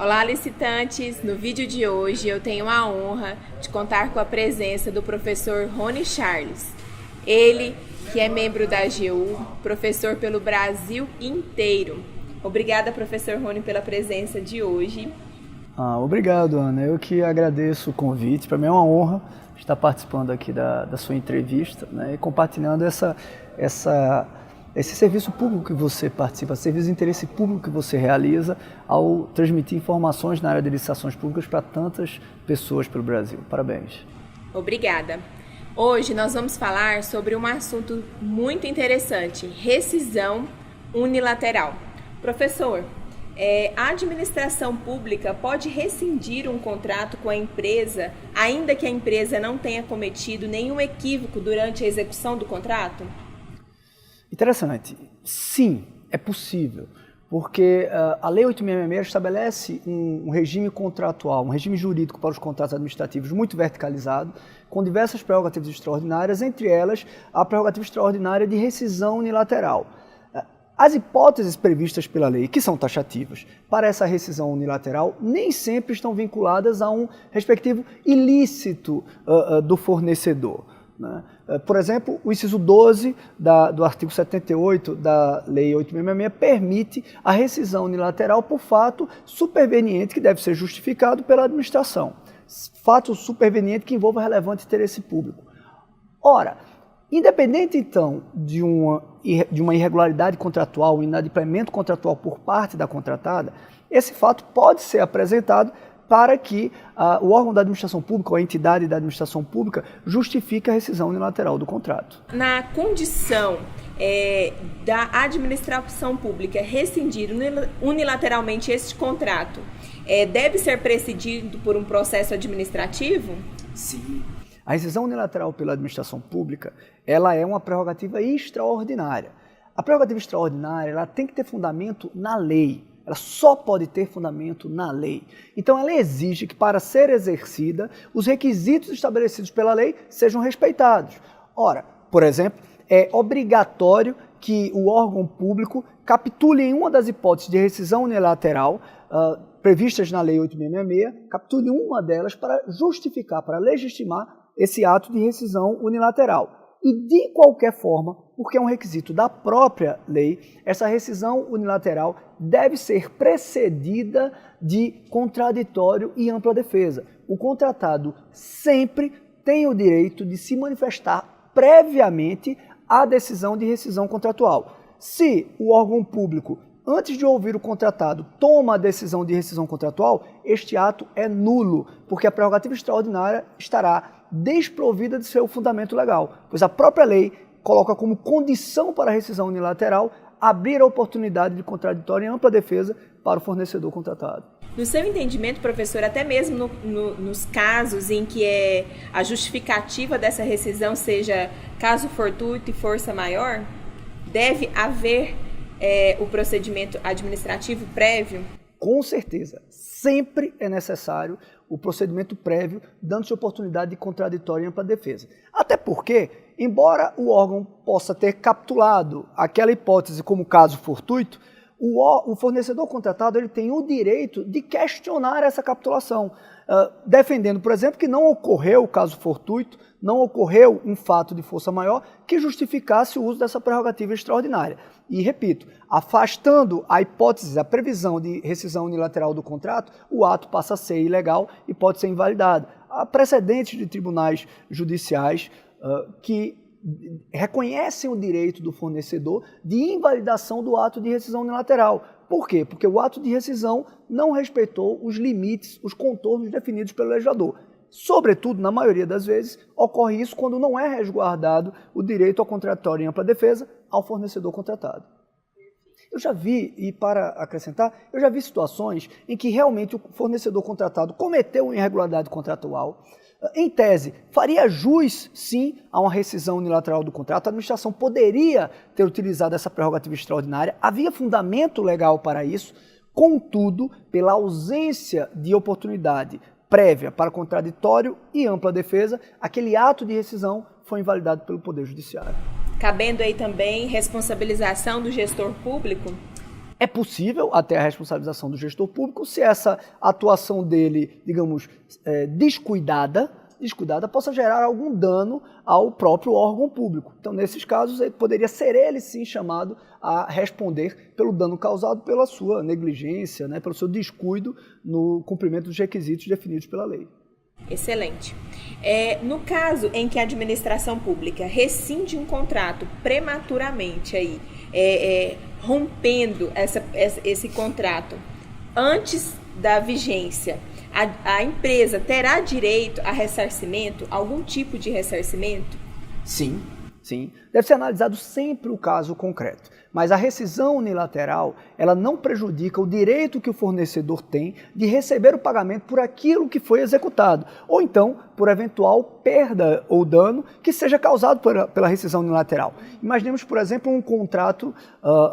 Olá, licitantes! No vídeo de hoje eu tenho a honra de contar com a presença do professor Rony Charles. Ele, que é membro da AGU, professor pelo Brasil inteiro. Obrigada, professor Rony, pela presença de hoje. Obrigado, Ana. Eu que agradeço o convite. Para mim é uma honra estar participando aqui da sua entrevista, né, e compartilhando esse serviço público que você participa, serviço de interesse público que você realiza ao transmitir informações na área de licitações públicas para tantas pessoas pelo Brasil. Parabéns. Obrigada. Hoje nós vamos falar sobre um assunto muito interessante, rescisão unilateral. Professor, a administração pública pode rescindir um contrato com a empresa, ainda que a empresa não tenha cometido nenhum equívoco durante a execução do contrato? Interessante. Sim, é possível, porque a Lei 8.666 estabelece um regime contratual, um regime jurídico para os contratos administrativos muito verticalizado, com diversas prerrogativas extraordinárias, entre elas a prerrogativa extraordinária de rescisão unilateral. As hipóteses previstas pela lei, que são taxativas, para essa rescisão unilateral, nem sempre estão vinculadas a um respectivo ilícito do fornecedor, né? Por exemplo, o inciso 12 do artigo 78 da Lei 8.666 permite a rescisão unilateral por fato superveniente que deve ser justificado pela administração. Fato superveniente que envolva relevante interesse público. Ora, independente então de uma irregularidade contratual, um inadimplemento contratual por parte da contratada, esse fato pode ser apresentado para que o órgão da administração pública ou a entidade da administração pública justifique a rescisão unilateral do contrato. Na condição da administração pública rescindir unilateralmente este contrato, deve ser precedido por um processo administrativo? Sim. A rescisão unilateral pela administração pública, ela é uma prerrogativa extraordinária. A prerrogativa extraordinária, ela tem que ter fundamento na lei. Ela só pode ter fundamento na lei. Então, ela exige que, para ser exercida, os requisitos estabelecidos pela lei sejam respeitados. Ora, por exemplo, é obrigatório que o órgão público capitule em uma das hipóteses de rescisão unilateral previstas na Lei 8.666, capitule uma delas para justificar, para legitimar esse ato de rescisão unilateral. E, de qualquer forma, porque é um requisito da própria lei, essa rescisão unilateral deve ser precedida de contraditório e ampla defesa. O contratado sempre tem o direito de se manifestar previamente à decisão de rescisão contratual. Se o órgão público, antes de ouvir o contratado, toma a decisão de rescisão contratual, este ato é nulo, porque a prerrogativa extraordinária estará desprovida de seu fundamento legal, pois a própria lei coloca como condição para a rescisão unilateral abrir a oportunidade de contraditório e ampla defesa para o fornecedor contratado. No seu entendimento, professor, até mesmo nos casos em que a justificativa dessa rescisão seja caso fortuito e força maior, deve haver o procedimento administrativo prévio? Com certeza, sempre é necessário o procedimento prévio, dando-se oportunidade de contraditório e ampla defesa. Até porque, embora o órgão possa ter capitulado aquela hipótese como caso fortuito, o fornecedor contratado ele tem o direito de questionar essa capitulação, defendendo, por exemplo, que não ocorreu o caso fortuito, não ocorreu um fato de força maior que justificasse o uso dessa prerrogativa extraordinária. E, repito, afastando a hipótese, a previsão de rescisão unilateral do contrato, o ato passa a ser ilegal e pode ser invalidado. Há precedentes de tribunais judiciais que reconhecem o direito do fornecedor de invalidação do ato de rescisão unilateral. Por quê? Porque o ato de rescisão não respeitou os limites, os contornos definidos pelo legislador. Sobretudo, na maioria das vezes, ocorre isso quando não é resguardado o direito ao contraditório em ampla defesa ao fornecedor contratado. Eu já vi, e para acrescentar, eu já vi situações em que realmente o fornecedor contratado cometeu uma irregularidade contratual. Em tese, faria jus, sim, a uma rescisão unilateral do contrato. A administração poderia ter utilizado essa prerrogativa extraordinária, havia fundamento legal para isso, contudo, pela ausência de oportunidade prévia para contraditório e ampla defesa, aquele ato de rescisão foi invalidado pelo Poder Judiciário. Cabendo aí também responsabilização do gestor público? É possível até a responsabilização do gestor público se essa atuação dele, digamos, descuidada, possa gerar algum dano ao próprio órgão público. Então, nesses casos, poderia ser ele sim chamado a responder pelo dano causado pela sua negligência, né, pelo seu descuido no cumprimento dos requisitos definidos pela lei. Excelente. No caso em que a administração pública rescinde um contrato prematuramente, rompendo esse contrato antes da vigência, a empresa terá direito a ressarcimento, algum tipo de ressarcimento? Sim. Deve ser analisado sempre o caso concreto. Mas a rescisão unilateral, ela não prejudica o direito que o fornecedor tem de receber o pagamento por aquilo que foi executado, ou então por eventual perda ou dano que seja causado pela rescisão unilateral. Imaginemos, por exemplo, um contrato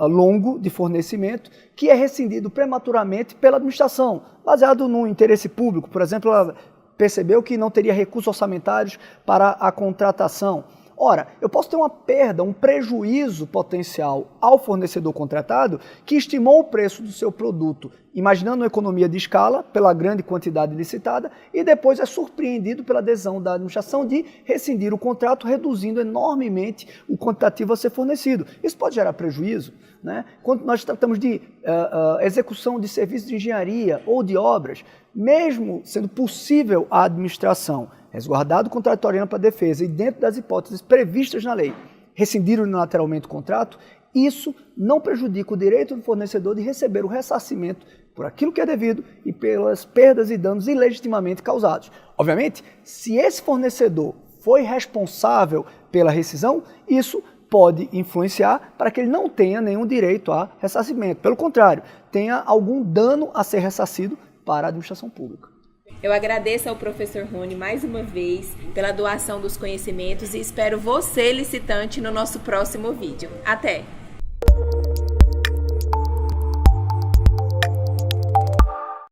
longo de fornecimento que é rescindido prematuramente pela administração, baseado no interesse público. Por exemplo, ela percebeu que não teria recursos orçamentários para a contratação. Ora, eu posso ter uma perda, um prejuízo potencial ao fornecedor contratado que estimou o preço do seu produto, imaginando uma economia de escala pela grande quantidade licitada, e depois é surpreendido pela adesão da administração de rescindir o contrato, reduzindo enormemente o quantitativo a ser fornecido. Isso pode gerar prejuízo, né? Quando nós tratamos de execução de serviços de engenharia ou de obras, mesmo sendo possível a administração, resguardado o contraditório para a defesa e dentro das hipóteses previstas na lei, rescindir unilateralmente o contrato, isso não prejudica o direito do fornecedor de receber o ressarcimento por aquilo que é devido e pelas perdas e danos ilegitimamente causados. Obviamente, se esse fornecedor foi responsável pela rescisão, isso pode influenciar para que ele não tenha nenhum direito a ressarcimento. Pelo contrário, tenha algum dano a ser ressarcido para a administração pública. Eu agradeço ao professor Rony mais uma vez pela doação dos conhecimentos e espero você, licitante, no nosso próximo vídeo. Até!